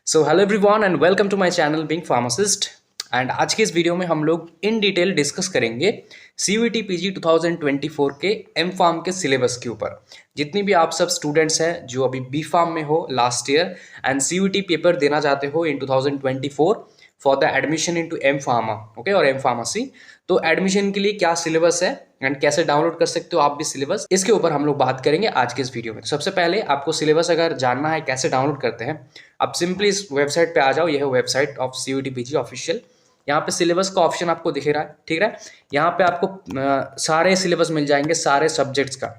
So hello everyone and welcome to my channel being pharmacist. And आज के इस video में हम लोग इन डिटेल डिस्कस करेंगे CUET PG 2024 के एम फार्म के सिलेबस के ऊपर। जितनी भी आप सब स्टूडेंट्स हैं जो अभी बी फार्म में हो last year and CUET paper देना चाहते हो in 2024 for the admission into M pharma, okay, और एम फार्मेसी, तो एडमिशन के लिए क्या सिलेबस है एंड कैसे डाउनलोड कर सकते हो आप भी सिलेबस, इसके ऊपर हम लोग बात करेंगे आज के इस वीडियो में। तो सबसे पहले आपको सिलेबस अगर जानना है कैसे डाउनलोड करते हैं, आप सिंपली इस वेबसाइट पे आ जाओ। यह है website of CUET PG official. यहाँ पे सिलेबस का ऑप्शन आपको दिख रहा है, ठीक है। यहाँ पे आपको सारे सिलेबस मिल जाएंगे सारे सब्जेक्ट्स का।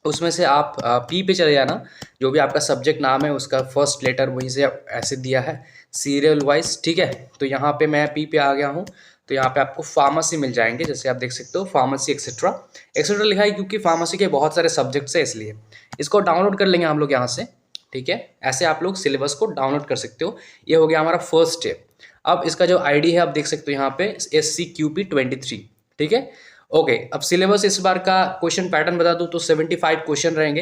उसमें से आप पी पे चले जाना, जो भी आपका सब्जेक्ट नाम है उसका फर्स्ट लेटर वहीं से ऐसे दिया है सीरियल वाइज, ठीक है। तो यहाँ पे मैं पी पे आ गया हूँ, तो यहाँ पे आपको फार्मेसी मिल जाएंगे, जैसे आप देख सकते हो फार्मेसी एक्सेट्रा एक्सेट्रा लिखा है, क्योंकि फार्मेसी के बहुत सारे सब्जेक्ट्स है इसलिए। इसको डाउनलोड कर लेंगे हम लोग यहाँ से, ठीक है। ऐसे आप लोग सिलेबस को डाउनलोड कर सकते हो। ये हो गया हमारा फर्स्ट स्टेप। अब इसका जो आईडी है आप देख सकते हो यहाँ पे SCQP23, ठीक है। ओके, अब सिलेबस इस बार का क्वेश्चन पैटर्न बता दूं तो 75 क्वेश्चन रहेंगे।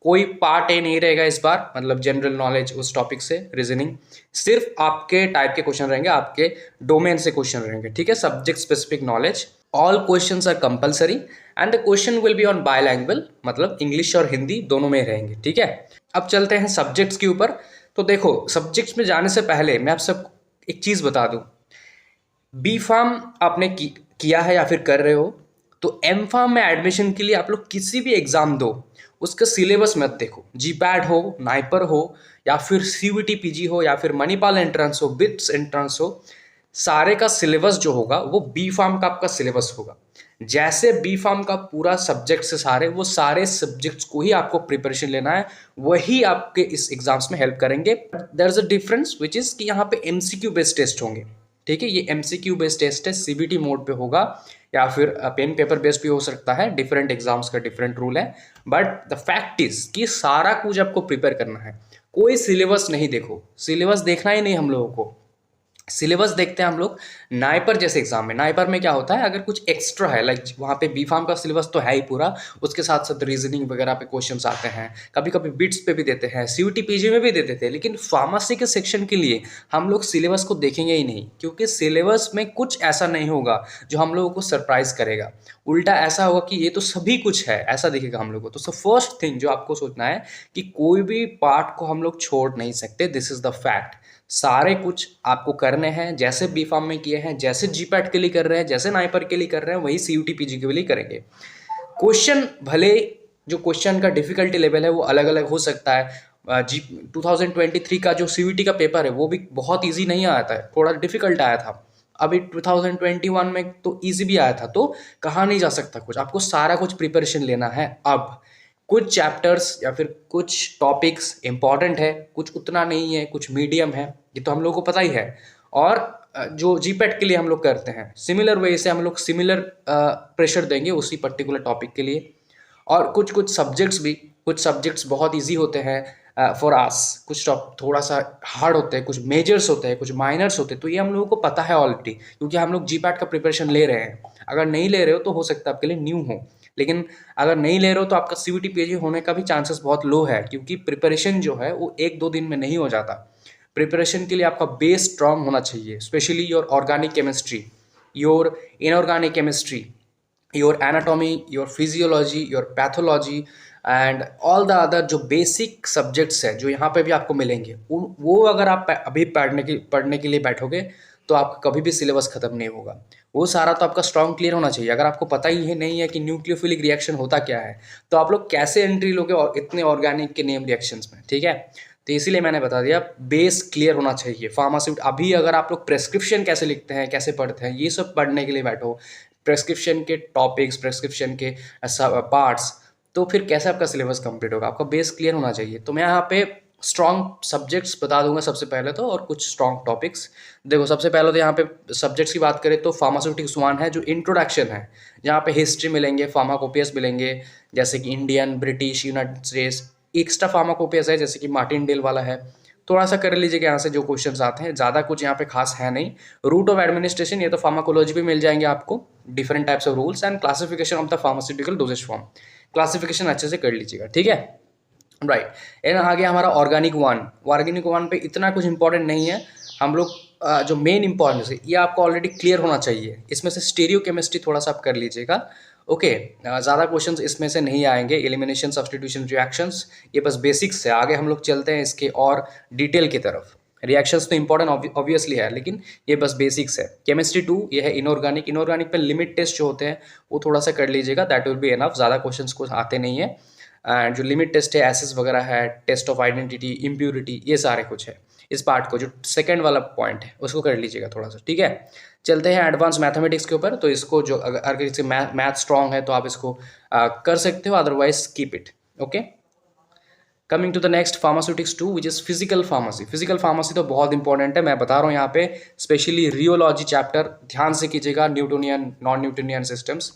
कोई पार्ट ए नहीं रहेगा इस बार, मतलब जनरल नॉलेज उस टॉपिक से रीजनिंग, सिर्फ आपके टाइप के क्वेश्चन रहेंगे, आपके डोमेन से क्वेश्चन रहेंगे, ठीक है। Subject specific knowledge, all questions are compulsory and the question will be on bilanguage, मतलब इंग्लिश और हिंदी दोनों में रहेंगे, ठीक है। अब चलते हैं सब्जेक्ट्स के ऊपर। तो देखो, सब्जेक्ट्स में जाने से पहले मैं आप सब एक चीज बता दूं। बी फार्म आपने किया है या फिर कर रहे हो, तो एम फार्म में एडमिशन के लिए आप लोग किसी भी एग्जाम दो, उसका सिलेबस मत देखो। जीपैट हो, नाइपर हो, या फिर CUET PG हो, या फिर मणिपाल एंट्रेंस हो, बिट्स एंट्रेंस हो, सारे का सिलेबस जो होगा वो बी फार्म का आपका सिलेबस होगा। जैसे बी फार्म का पूरा सब्जेक्ट से सारे, वो सारे सब्जेक्ट्स को ही आपको प्रिपरेशन लेना है, वही आपके इस एग्जाम्स में हेल्प करेंगे। There is a difference which is कि यहाँ पे MCQ बेस्ड टेस्ट होंगे, ठीक है। ये MCQ बेस्ड टेस्ट है, CBT मोड पे होगा, या फिर पेन पेपर बेस्ड भी हो सकता है। डिफरेंट एग्जाम्स का डिफरेंट रूल है, बट द फैक्ट इज कि सारा कुछ आपको प्रिपेयर करना है। कोई सिलेबस नहीं देखो, सिलेबस देखना ही नहीं हम लोगों को। सिलेबस देखते हैं हम लोग नाइपर जैसे एग्जाम में। नाइपर में क्या होता है, अगर कुछ एक्स्ट्रा है, लाइक वहाँ पे बी फार्म का सिलेबस तो है ही पूरा, उसके साथ साथ रीजनिंग वगैरह पे क्वेश्चंस आते हैं, कभी कभी बिट्स पे भी देते हैं, CUET PG में भी देते थे। लेकिन फार्मेसी के सेक्शन के लिए हम लोग सिलेबस को देखेंगे ही नहीं, क्योंकि सिलेबस में कुछ ऐसा नहीं होगा जो हम लोगों को सरप्राइज करेगा। उल्टा ऐसा होगा कि ये तो सभी कुछ है, ऐसा दिखेगा हम लोग को। तो फर्स्ट थिंग जो आपको सोचना है कि कोई भी पार्ट को हम लोग छोड़ नहीं सकते, दिस इज द फैक्ट। सारे कुछ आपको करने हैं, जैसे बी फार्म में किए हैं, जैसे जीपैट के लिए कर रहे हैं, जैसे नाइपर के लिए कर रहे हैं, वही CUET PG के लिए करेंगे। क्वेश्चन भले जो क्वेश्चन का डिफिकल्टी लेवल है वो अलग अलग हो सकता है। 2023 का जो CUET का पेपर है वो भी बहुत ईजी नहीं आया था, थोड़ा डिफिकल्ट आया था। अभी 2021 में तो ईजी भी आया था, तो कहा नहीं जा सकता कुछ, आपको सारा कुछ प्रिपरेशन लेना है। अब कुछ चैप्टर्स या फिर कुछ टॉपिक्स इंपॉर्टेंट है, कुछ उतना नहीं है, कुछ मीडियम है, ये तो हम लोगों को पता ही है। और जो जीपैट के लिए हम लोग करते हैं, सिमिलर वे से हम लोग सिमिलर प्रेशर देंगे उसी पर्टिकुलर टॉपिक के लिए। और कुछ कुछ सब्जेक्ट्स भी, कुछ सब्जेक्ट्स बहुत इजी होते हैं फॉर आस, कुछ थोड़ा सा हार्ड होते हैं, कुछ मेजर्स होते हैं, कुछ माइनर्स होते हैं। तो ये हम लोगों को पता है ऑलरेडी, क्योंकि हम लोग जीपैट का प्रिपरेशन ले रहे हैं। अगर नहीं ले रहे हो तो हो सकता है आपके लिए न्यू हो, लेकिन अगर नहीं ले रहे हो तो आपका CUET PG होने का भी चांसेस बहुत लो है, क्योंकि प्रिपरेशन जो है वो 1-2 दिन में नहीं हो जाता। प्रिपरेशन के लिए आपका बेस स्ट्रांग होना चाहिए, specially your organic chemistry, your inorganic chemistry, your anatomy, your physiology, your pathology and all the other जो बेसिक सब्जेक्ट्स है जो यहाँ पे भी आपको मिलेंगे, वो अगर आप अभी पढ़ने के लिए बैठोगे तो आपका कभी भी सिलेबस खत्म नहीं होगा। वो सारा तो आपका स्ट्रांग क्लियर होना चाहिए। अगर आपको पता ही है नहीं है कि न्यूक्लियोफिलिक रिएक्शन होता क्या है, तो आप लोग कैसे एंट्री लोगे और इतने ऑर्गेनिक के नेम रिएक्शंस में, ठीक है। तो इसीलिए मैंने बता दिया, बेस क्लियर होना चाहिए। फार्मास्यूट अभी अगर आप लोग प्रेस्क्रिप्शन कैसे लिखते हैं, कैसे पढ़ते हैं, ये सब पढ़ने के लिए बैठो, प्रेस्क्रिप्शन के टॉपिक्स, प्रेस्क्रिप्शन के पार्ट्स, तो फिर कैसे आपका सिलेबस कंप्लीट होगा। आपका बेस क्लियर होना चाहिए। तो मैं यहाँ पे स्ट्रॉन्ग सब्जेक्ट्स बता दूंगा सबसे पहले तो, और कुछ स्ट्रॉन्ग टॉपिक्स। देखो, सबसे पहले तो यहाँ पे सब्जेक्ट्स की बात करें तो फार्मास्यूटिक्स 1 है, जो इंट्रोडक्शन है, जहाँ पे हिस्ट्री मिलेंगे, फार्माकोपियस मिलेंगे, जैसे कि Indian, British, United States. Extra pharmacopoeias है, जैसे कि मार्टिनडेल वाला है, थोड़ा सा कर लीजिएगा यहाँ से जो क्वेश्चंस आते हैं, ज़्यादा कुछ यहाँ पे खास है नहीं। रूट ऑफ एडमिनिस्ट्रेशन, ये तो फार्माकोलॉजी भी मिल जाएंगे आपको, different types of rules and classification of the pharmaceutical doses form, classification अच्छे से कर लीजिएगा, ठीक है। राइट। एंड आ गया हमारा ऑर्गेनिक वन पे इतना कुछ इंपॉर्टेंट नहीं है। हम लोग जो मेन इंपॉर्टेंस है ये आपको ऑलरेडी क्लियर होना चाहिए। इसमें से स्टीरियो केमिस्ट्री थोड़ा सा आप कर लीजिएगा। ओके, ज़्यादा क्वेश्चंस इसमें से नहीं आएंगे। एलिमिनेशन, सब्स्टिट्यूशन, रिएक्शंस, ये बस बेसिक्स है। आगे हम लोग चलते हैं इसके और डिटेल की तरफ। रिएक्शंस तो इंपॉर्टेंट ऑब्वियसली है, लेकिन ये बस बेसिक्स है। केमिस्ट्री 2 ये है इनऑर्गेनिक। इनऑर्गेनिक पे लिमिट टेस्ट जो होते हैं वो थोड़ा सा कर लीजिएगा, दैट विल बी एनफ। ज़्यादा क्वेश्चंस कुछ आते नहीं है। एंड जो लिमिट टेस्ट है, एसेस वगैरह है, टेस्ट ऑफ आइडेंटिटी, इम्प्यूरिटी, ये सारे कुछ है। इस पार्ट को, जो सेकंड वाला पॉइंट है, उसको कर लीजिएगा थोड़ा सा, ठीक है। चलते हैं एडवांस मैथमेटिक्स के ऊपर। तो इसको जो अगर किसी मैथ स्ट्रांग है तो आप इसको कर सकते हो, otherwise keep it. Okay, coming to the next, pharmaceutics 2 which is physical pharmacy. Physical pharmacy तो बहुत इंपॉर्टेंट है, मैं बता रहा हूँ यहाँ पे। स्पेशली रियोलॉजी चैप्टर ध्यान से कीजिएगा, Newtonian, non Newtonian systems.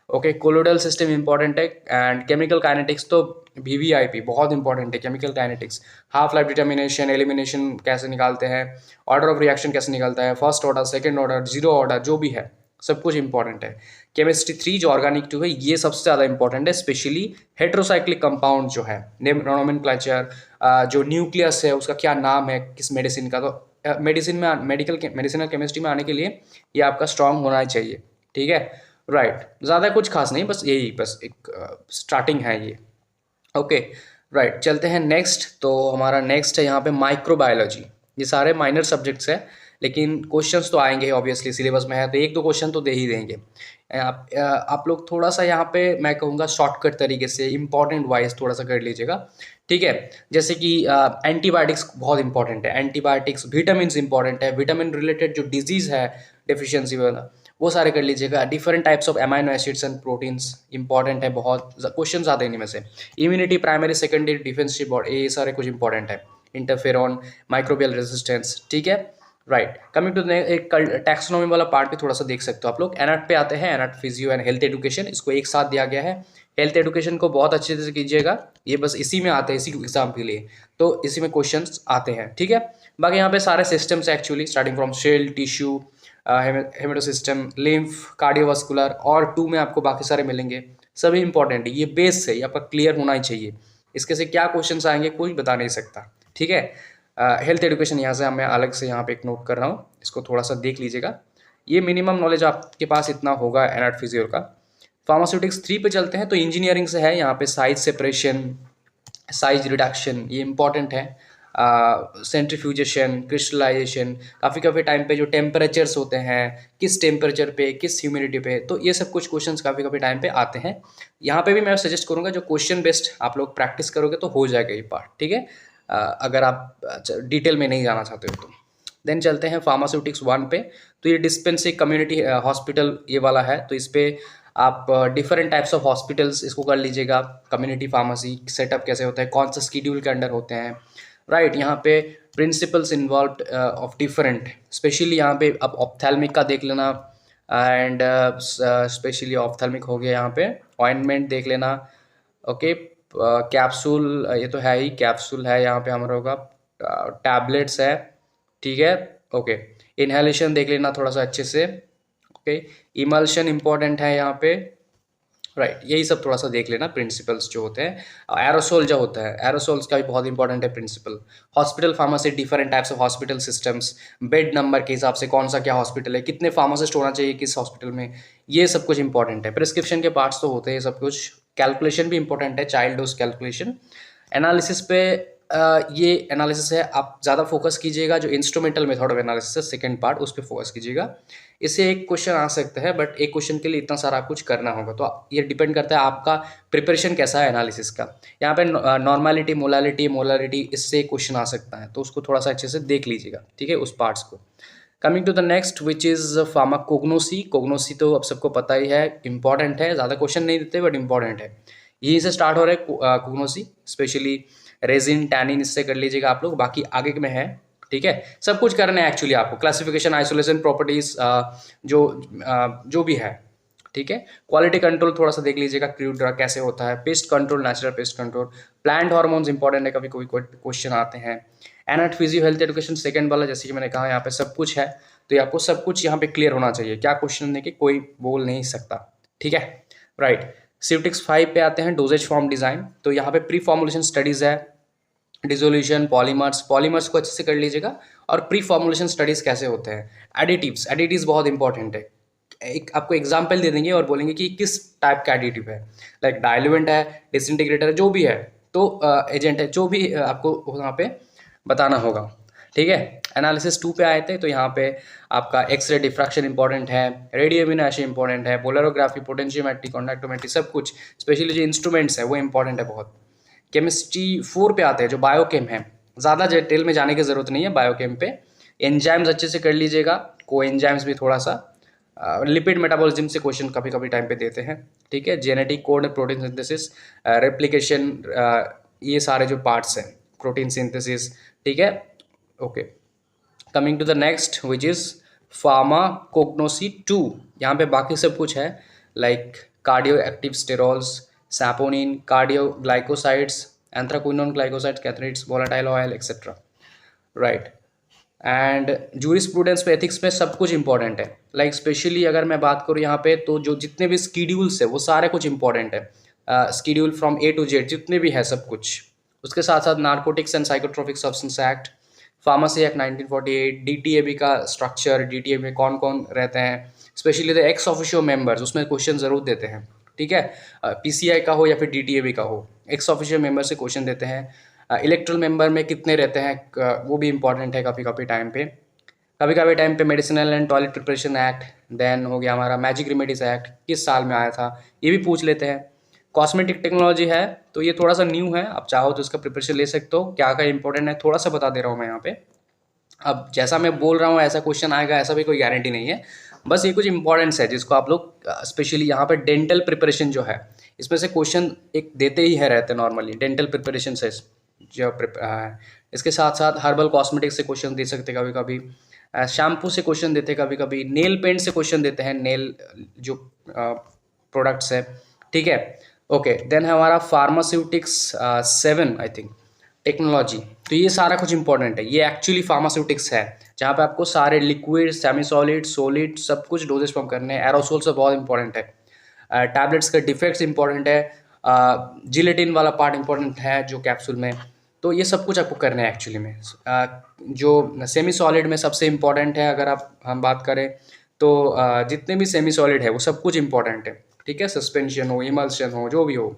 Okay, colloidal system important है। एंड केमिकल काइनेटिक्स तो वीवीआईपी बहुत इंपॉर्टेंट है। Chemical kinetics, half life determination, elimination कैसे निकालते हैं, ऑर्डर ऑफ रिएक्शन कैसे निकलता है, first order, second order, zero order, जो भी है सब कुछ इंपॉर्टेंट है। केमिस्ट्री 3 जो ऑर्गेनिक 2 है, ये सबसे ज़्यादा इंपॉर्टेंट है। स्पेशली हेट्रोसाइक्लिक कंपाउंड जो है, नोमेनक्लेचर, जो न्यूक्लियस है उसका क्या नाम है किस मेडिसिन का, तो मेडिसिन में, मेडिसिनल केमिस्ट्री में आने के लिए ये आपका स्ट्रांग होना ही चाहिए, ठीक है। राइट, ज़्यादा कुछ खास नहीं, बस यही, बस एक स्टार्टिंग है ये। ओके, राइट, चलते हैं नेक्स्ट। तो हमारा नेक्स्ट है यहाँ पे माइक्रोबायोलॉजी। ये सारे माइनर सब्जेक्ट्स हैं, लेकिन क्वेश्चंस तो आएंगे ऑब्वियसली, सिलेबस में है तो एक दो क्वेश्चन तो दे ही देंगे। आप लोग थोड़ा सा यहाँ पे मैं कहूँगा शॉर्टकट तरीके से, इंपॉर्टेंट वाइज थोड़ा सा कर लीजिएगा, ठीक है। जैसे कि एंटीबायोटिक्स बहुत इंपॉर्टेंट है। एंटीबायोटिक्स, विटामिन इंपॉर्टेंट है। विटामिन रिलेटेड जो डिजीज़ है, डेफिशिएंसी वाला, वो सारे कर लीजिएगा। Different types of amino acids and proteins important है, बहुत क्वेश्चन आते हैं इनमें से। Immunity, primary, secondary, defensive body, ये सारे कुछ इंपॉर्टेंट है। इंटरफेरॉन, माइक्रोबियल रेजिस्टेंस, ठीक है। राइट, कमिंग टू एक टैक्सोनॉमी वाला पार्ट भी थोड़ा सा देख सकते हो आप लोग। एनाट पे आते हैं, anat, physio and health education, इसको एक साथ दिया गया है। हेल्थ एजुकेशन को बहुत अच्छे से कीजिएगा, ये बस इसी में आते हैं, इसी एग्जाम के लिए, तो इसी में क्वेश्चंस आते हैं, ठीक है। बाकी यहाँ पे सारे systems actually starting from cell, tissue, haemato system, lymph, cardiovascular, और 2 में आपको बाकी सारे मिलेंगे। सभी इंपॉर्टेंट है, ये बेस है, ये आपका क्लियर होना ही चाहिए। इसके से क्या क्वेश्चंस आएंगे कोई बता नहीं सकता, ठीक है। हेल्थ एजुकेशन यहाँ से मैं अलग से यहाँ पे एक नोट कर रहा हूँ, इसको थोड़ा सा देख लीजिएगा। ये मिनिमम नॉलेज आपके पास इतना होगा एनाट फिजियो का। फार्मास्यूटिक्स 3 पे चलते हैं। तो इंजीनियरिंग से है यहाँ पे साइज सेपरेशन, साइज रिडक्शन, ये इंपॉर्टेंट है। सेंट्रीफ्यूजेशन, क्रिस्टलाइजेशन, काफ़ी टाइम पे जो टेम्परेचर्स होते हैं, किस टेम्परेचर पे, किस ह्यूमिडिटी पे, तो ये सब कुछ क्वेश्चंस काफ़ी टाइम पे आते हैं। यहाँ पे भी मैं सजेस्ट करूँगा जो क्वेश्चन बेस्ड आप लोग प्रैक्टिस करोगे तो हो जाएगा ये पार्ट, ठीक है। अगर आप डिटेल में नहीं जाना चाहते हो तो। देन चलते हैं फार्मास्यूटिक्स 1 पे। तो ये डिस्पेंसरी, कम्युनिटी हॉस्पिटल, ये वाला है। तो इस पे आप डिफरेंट टाइप्स ऑफ हॉस्पिटल्स इसको कर लीजिएगा। कम्युनिटी फार्मेसी सेटअप कैसे होता है, कौन सा स्कीड्यूल के अंडर होते हैं, राइट। यहाँ पे principles involve of different, specially यहाँ पे आप ऑप्थेल्मिक का देख लेना, एंड स्पेशली ऑप्थेल्मिक हो गया, यहाँ पे ऑइंटमेंट देख लेना। ओके, कैप्सूल, ये तो है ही, कैप्सूल है यहाँ पे हमारा होगा, टैबलेट्स है, ठीक है। ओके, इनहेलेशन देख लेना थोड़ा सा अच्छे से। ओके, इमल्शन इंपॉर्टेंट है यहाँ पे, राइट। यही सब थोड़ा सा देख लेना, प्रिंसिपल्स जो होते हैं। एरोसोल जो होता है, एरोसोल्स का भी बहुत इंपॉर्टेंट है principle. Hospital pharmacy, different types of hospital systems, bed number के हिसाब से कौन सा क्या हॉस्पिटल है, कितने फार्मासिस्ट होना चाहिए किस हॉस्पिटल में, ये सब कुछ इंपॉर्टेंट है। प्रिस्क्रिप्शन के पार्ट्स तो होते हैं सब कुछ। कैलकुलेशन भी इंपॉर्टेंट है, चाइल्ड डोज कैलकुलेशन। एनालिसिस पे ये एनालिसिस है, आप ज़्यादा फोकस कीजिएगा। जो इंस्ट्रूमेंटल मेथड ऑफ एनालिसिस है, सेकंड पार्ट, उस पर फोकस कीजिएगा। इससे एक क्वेश्चन आ सकता है, बट एक क्वेश्चन के लिए इतना सारा कुछ करना होगा, तो ये डिपेंड करता है आपका प्रिपरेशन कैसा है एनालिसिस का। यहाँ पे नॉर्मेलिटी, मोलारिटी, इससे क्वेश्चन आ सकता है, तो उसको थोड़ा सा अच्छे से देख लीजिएगा, ठीक है, उस पार्ट्स को। Coming to the next which is pharmacognosy. Cognosy तो अब सबको पता ही है, इंपॉर्टेंट है, ज़्यादा क्वेश्चन नहीं देते बट इंपॉर्टेंट है। यहीं से स्टार्ट हो रहा है कोग्नोसी, स्पेशली रेजिन, टैनिन, इससे कर लीजिएगा आप लोग, बाकी आगे में है, ठीक है। सब कुछ करना है एक्चुअली आपको, क्लासिफिकेशन, आइसोलेशन, प्रॉपर्टीज, जो भी है, ठीक है। क्वालिटी कंट्रोल थोड़ा सा देख लीजिएगा, क्रूड ड्रग कैसे होता है, pest control, natural pest control, plant hormones important है, कभी कोई क्वेश्चन आते हैं। Anat physio health education second वाला, जैसे कि मैंने कहा यहाँ पे सब कुछ है, तो आपको सब कुछ यहाँ पे क्लियर होना चाहिए, क्या क्वेश्चन है कि कोई बोल नहीं सकता, ठीक है, राइट। सिवटिक्स 5 पे आते हैं डोजेज फॉर्म डिज़ाइन। तो यहाँ पे प्री फॉर्मुलेशन स्टडीज़ है, डिसोल्यूशन, पॉलीमर्स को अच्छे से कर लीजिएगा, और प्री फॉर्मुलेशन स्टडीज़ कैसे होते हैं। एडिटिव्स बहुत इंपॉर्टेंट है। एक आपको एग्जाम्पल दे देंगे और बोलेंगे कि किस टाइप का एडिटिव है, लाइक डाइल्यूएंट है, डिसइंटीग्रेटर है, जो भी है, तो एजेंट है, जो भी आपको वहाँ पे बताना होगा। ठीक है, एनालिसिस 2 पे आए थे, तो यहाँ पे आपका एक्सरे डिफ्रैक्शन इंपॉर्टेंट है, रेडियो इम्यूनेशन इंपॉर्टेंट है, पोलरोग्राफी, पोटेंशियोमेट्री, कॉन्डक्टोमेट्री, सब कुछ, स्पेशली जो इंस्ट्रूमेंट्स है वो इंपॉर्टेंट है बहुत। केमिस्ट्री 4 पे आते हैं जो बायोकेम है, ज़्यादा डिटेल में जाने की ज़रूरत नहीं है बायोकेम पे। एंजाइम्स अच्छे से कर लीजिएगा, को एंजाइम्स भी थोड़ा सा, लिपिड मेटाबॉलिज्म से क्वेश्चन कभी कभी टाइम पे देते हैं। ठीक है, genetic code, protein synthesis, replication, ये सारे जो पार्ट्स हैं, प्रोटीन सिंथेसिस। ठीक है, okay, coming to the next which is pharmacognosy 2। यहाँ पे बाकी सब कुछ है, like cardio active sterols, saponin, cardio glycosides, anthraquinone glycosides, clathrates, volatile oil, etcetera. Right, and jurisprudence पे, एथिक्स में सब कुछ इंपॉर्टेंट है। लाइक स्पेशली अगर मैं बात करूँ यहाँ पे, तो जो जितने भी स्कीड्यूल्स है वो सारे कुछ इंपॉर्टेंट है। Schedule from A to Z जितने भी है सब कुछ। उसके साथ साथ narcotics and psychotropic substance act, pharmacy act 1948, DTAB का स्ट्रक्चर, डीटीएबी में कौन कौन रहते हैं, specially the ex officio members, उसमें क्वेश्चन जरूर देते हैं। ठीक है, पीसीआई का हो या फिर डीटीएबी का हो, एक्स ऑफिशियो मेंबर से क्वेश्चन देते हैं। इलेक्ट्रल मेंबर में कितने रहते हैं, वो भी इंपॉर्टेंट है कभी कभी टाइम पे। कभी कभी टाइम पे medicinal and toilet preparation act, then हो गया हमारा मैजिक रेमेडीज एक्ट, किस साल में आया था, ये भी पूछ लेते हैं। कॉस्मेटिक टेक्नोलॉजी है, तो ये थोड़ा सा न्यू है, आप चाहो तो इसका प्रिपरेशन ले सकते हो, क्या क्या इंपॉर्टेंट है थोड़ा सा बता दे रहा हूँ मैं यहाँ पे। अब जैसा मैं बोल रहा हूँ ऐसा क्वेश्चन आएगा, ऐसा भी कोई गारंटी नहीं है, बस ये कुछ इंपॉर्टेंस है जिसको आप लोग स्पेशली यहाँ पे डेंटल प्रिपरेशन जो है, इसमें से क्वेश्चन एक देते ही है रहते नॉर्मली डेंटल प्रिपरेशन से जो इसके साथ साथ हर्बल कॉस्मेटिक्स से क्वेश्चन दे सकते कभी कभी, शैम्पू से क्वेश्चन देते कभी कभी, नेल पेंट से क्वेश्चन देते हैं, नेल जो प्रोडक्ट्स है। ठीक है, ओके, देन है हमारा फार्मास्यूटिक्स 7 आई थिंक, टेक्नोलॉजी। तो ये सारा कुछ इंपॉर्टेंट है, ये एक्चुअली फार्मास्यूटिक्स है जहाँ पे आपको सारे लिक्विड, सेमी सॉलिड, सॉलिड सब कुछ डोजेज फॉर्म करने हैं। एरोसोल से बहुत इंपॉर्टेंट है, टैबलेट्स का डिफेक्ट्स इंपॉर्टेंट है, जिलेटिन वाला पार्ट इंपॉर्टेंट है जो कैप्सूल में, तो ये सब कुछ आपको करना है एक्चुअली में। जो सेमी सॉलिड में सबसे इम्पॉर्टेंट है, अगर हम बात करें तो जितने भी सेमी सॉलिड है वो सब कुछ इंपॉर्टेंट है। ठीक है, सस्पेंशन हो, इमल्शन हो, जो भी हो।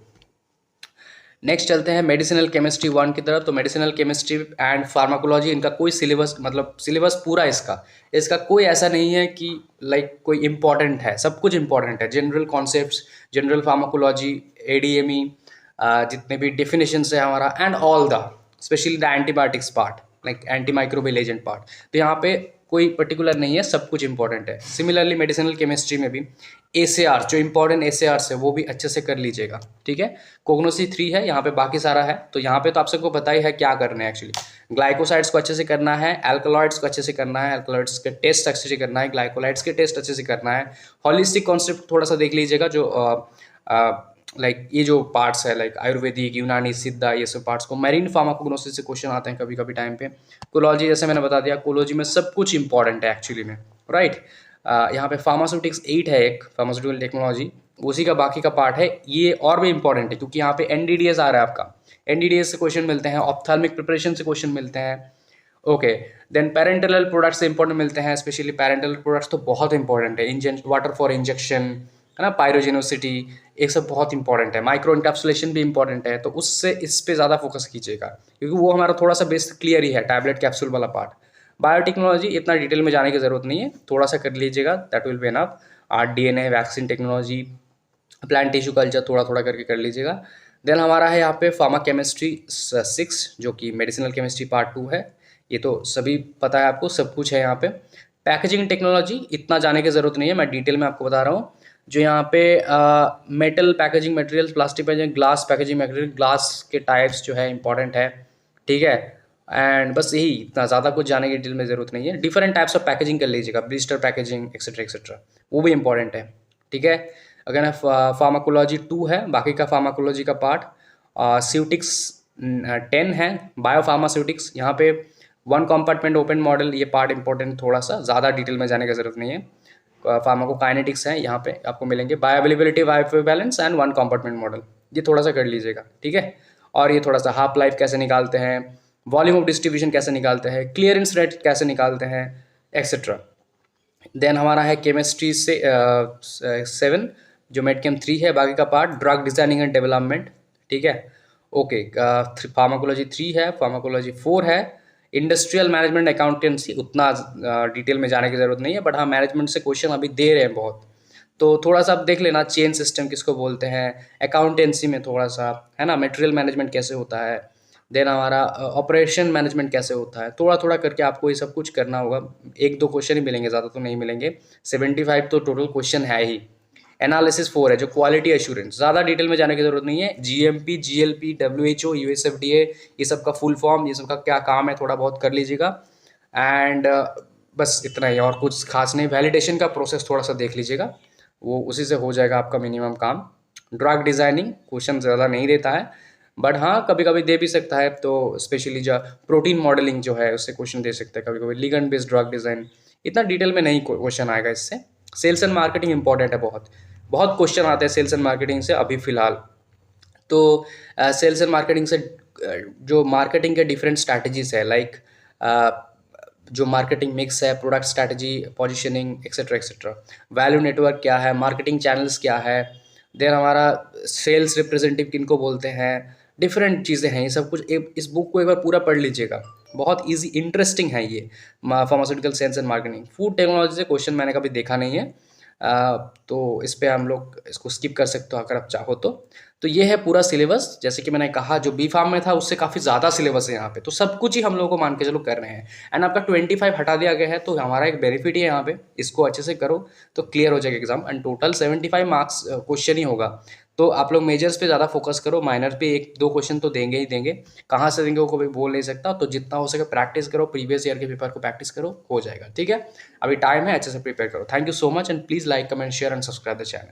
नेक्स्ट चलते हैं मेडिसिनल केमिस्ट्री 1 की तरफ। तो मेडिसिनल केमिस्ट्री एंड फार्माकोलॉजी, इनका कोई सिलेबस, मतलब सिलेबस पूरा इसका कोई ऐसा नहीं है कि लाइक कोई इंपॉर्टेंट है, सब कुछ इंपॉर्टेंट है। General concepts, general pharmacology, ADME, जितने भी डेफिनेशंस है हमारा, and all the specially the antibiotics part, like anti microbial agent part, तो यहाँ पे कोई पर्टिकुलर नहीं है, सब कुछ इंपॉर्टेंट है। सिमिलरली मेडिसिनल केमिस्ट्री में भी एसएआर, जो इंपॉर्टेंट एसएआर है वो भी अच्छे से कर लीजिएगा। ठीक है, कोग्नोसी 3 है, यहाँ पे बाकी सारा है। तो यहाँ पे तो आप सबको पता ही है क्या करना है एक्चुअली। ग्लाइकोसाइड्स को अच्छे से करना है, अल्कलॉइड्स को अच्छे से करना है, अल्कलॉइड्स के टेस्ट अच्छे से करना है, ग्लाइकोलाइड्स के टेस्ट अच्छे से करना है। हॉलिस्टिक कॉन्सेप्ट थोड़ा सा देख लीजिएगा, जो लाइक ये जो पार्ट्स है, लाइक आयुर्वेदिक, यूनानी, सिद्धा, ये सब पार्ट्स को। मैरीन फार्माकोग्नोसिस से क्वेश्चन आते हैं कभी कभी टाइम पे। कोलॉजी, जैसे मैंने बता दिया, कोलॉजी में सब कुछ इंपॉर्टेंट है एक्चुअली में। राइट, यहाँ पे फार्मास्यूटिक्स 8 है, एक फार्मास्यूटिकल टेक्नोलॉजी, उसी का बाकी का पार्ट है। ये और भी इंपॉर्टेंट है क्योंकि यहाँ पे एनडीडीएस आ रहा है आपका, एनडीडीएस से क्वेश्चन मिलते हैं, ऑप्थेल्मिक प्रिपरेशन से क्वेश्चन मिलते हैं। ओके, देन पेरेंटल प्रोडक्ट्स से इंपॉर्टेंट मिलते हैं, स्पेशली पेरेंटल प्रोडक्ट्स तो बहुत इंपॉर्टेंट है। वाटर फॉर इंजेक्शन है ना, पायरोजेनोसिटी, एक सब बहुत इंपॉर्टेंट है। माइक्रो इनकैप्सुलेशन भी इंपॉर्टेंट है, तो उससे इस पे ज़्यादा फोकस कीजिएगा क्योंकि वो हमारा थोड़ा सा बेस क्लियर ही है, टैबलेट कैप्सूल वाला पार्ट। बायोटेक्नोलॉजी इतना डिटेल में जाने की ज़रूरत नहीं है, थोड़ा सा कर लीजिएगा, that will be enough. DNA, vaccine technology, plant tissue culture थोड़ा थोड़ा करके कर लीजिएगा। देन हमारा है यहाँ पे फार्मा केमिस्ट्री 6, जो कि मेडिसिनल केमिस्ट्री पार्ट 2 है। ये तो सभी पता है आपको, सब कुछ है यहाँ पे। पैकेजिंग टेक्नोलॉजी इतना जाने की ज़रूरत नहीं है, मैं डिटेल में आपको बता रहा हूँ। जो यहाँ पे metal packaging material, plastic packaging, glass packaging material, glass के टाइप्स जो है इंपॉर्टेंट है। ठीक है, एंड बस यही, इतना ज़्यादा कुछ जाने की डिटेल में ज़रूरत नहीं है। डिफरेंट टाइप्स ऑफ पैकेजिंग कर लीजिएगा, ब्लिस्टर पैकेजिंग, एक्सेट्रा एक्सेट्रा, वो भी इंपॉर्टेंट है। ठीक है, अगर फार्माकोलॉजी 2 है, बाकी का फार्माकोलॉजी का पार्ट। स्यूटिक्स 10 है, बायो फार्मास्यूटिक्स, यहाँ पे 1 कंपार्टमेंट ओपन मॉडल, ये पार्ट इंपॉर्टेंट, थोड़ा सा ज़्यादा डिटेल में जाने की ज़रूरत नहीं है। फार्माकोकाइनेटिक्स हैं, यहाँ पे आपको मिलेंगे bioavailability, bioequivalence and one compartment model, ये थोड़ा सा कर लीजिएगा, ठीक है। और ये थोड़ा सा हाफ लाइफ कैसे निकालते हैं, वॉल्यूम ऑफ डिस्ट्रीब्यूशन कैसे निकालते हैं, क्लियरेंस रेट कैसे निकालते हैं, एक्सेट्रा। देन हमारा है केमिस्ट्री से 7, जो मेडकेम 3 है, बाकी का part drug designing and development, ठीक है। ओके, फार्माकोलॉजी 3 है, फार्माकोलॉजी 4 है, इंडस्ट्रियल मैनेजमेंट अकाउंटेंसी उतना डिटेल में जाने की ज़रूरत नहीं है, बट हाँ मैनेजमेंट से क्वेश्चन अभी दे रहे हैं बहुत, तो थोड़ा सा आप देख लेना, चेन सिस्टम किसको बोलते हैं, अकाउंटेंसी में थोड़ा सा है ना, मटेरियल मैनेजमेंट कैसे होता है, देन हमारा ऑपरेशन मैनेजमेंट कैसे होता है, थोड़ा थोड़ा करके आपको ये सब कुछ करना होगा। 1-2 क्वेश्चन ही मिलेंगे, ज़्यादा तो नहीं मिलेंगे, 75 तो टोटल क्वेश्चन है ही। एनालिसिस 4 है, जो क्वालिटी एश्योरेंस, ज़्यादा डिटेल में जाने की जरूरत नहीं है, जीएमपी, जीएलपी, डब्ल्यूएचओ, यूएसएफडीए, ये सब का फुल फॉर्म, ये सब का क्या काम है, थोड़ा बहुत कर लीजिएगा। एंड बस इतना ही, और कुछ खास नहीं। वैलिडेशन का प्रोसेस थोड़ा सा देख लीजिएगा, वो उसी से हो जाएगा आपका मिनिमम काम। ड्रग डिज़ाइनिंग क्वेश्चन ज़्यादा नहीं देता है, बट हाँ कभी कभी दे भी सकता है, तो स्पेशली जो प्रोटीन मॉडलिंग जो है उससे क्वेश्चन दे सकता है कभी कभी। लिगेंड बेस्ड ड्रग डिज़ाइन इतना डिटेल में नहीं क्वेश्चन आएगा इससे। सेल्स एंड मार्केटिंग इंपॉर्टेंट है, बहुत बहुत क्वेश्चन आते हैं सेल्स एंड मार्केटिंग से अभी फ़िलहाल। तो सेल्स एंड मार्केटिंग से जो मार्केटिंग के डिफरेंट स्ट्रैटेजीज है, लाइक जो मार्केटिंग मिक्स है, product strategy, positioning, etcetera etcetera, value network क्या है, मार्केटिंग चैनल्स क्या है, देन हमारा सेल्स रिप्रेजेंटेटिव किनको बोलते हैं, डिफरेंट चीज़ें हैं, ये सब कुछ इस बुक को एक बार पूरा पढ़ लीजिएगा, बहुत इजी इंटरेस्टिंग है ये। Pharmaceutical science and marketing, food technology से क्वेश्चन मैंने कभी देखा नहीं है, तो इस पे हम लोग इसको स्किप कर सकते हो अगर आप चाहो तो ये है पूरा सिलेबस। जैसे कि मैंने कहा जो बी फार्म में था उससे काफ़ी ज़्यादा सिलेबस है यहाँ पे, तो सब कुछ ही हम लोगों को मान के चलो कर रहे हैं। एंड आपका 25 हटा दिया गया है, तो हमारा एक बेनिफिट ही है यहाँ पे, इसको अच्छे से करो तो क्लियर हो जाएगा exam. And total 75 marks question ही होगा, तो आप लोग मेजर्स पे ज़्यादा फोकस करो, माइनर पे 1-2 क्वेश्चन तो देंगे ही देंगे, कहाँ से देंगे वो कोई बोल नहीं सकता, तो जितना हो सके प्रैक्टिस करो, प्रीवियस ईयर के पेपर को प्रैक्टिस करो, हो जाएगा, ठीक है। अभी टाइम है, अच्छे से प्रिपेयर करो। Thank you so much, and please like, comment, share and subscribe the channel.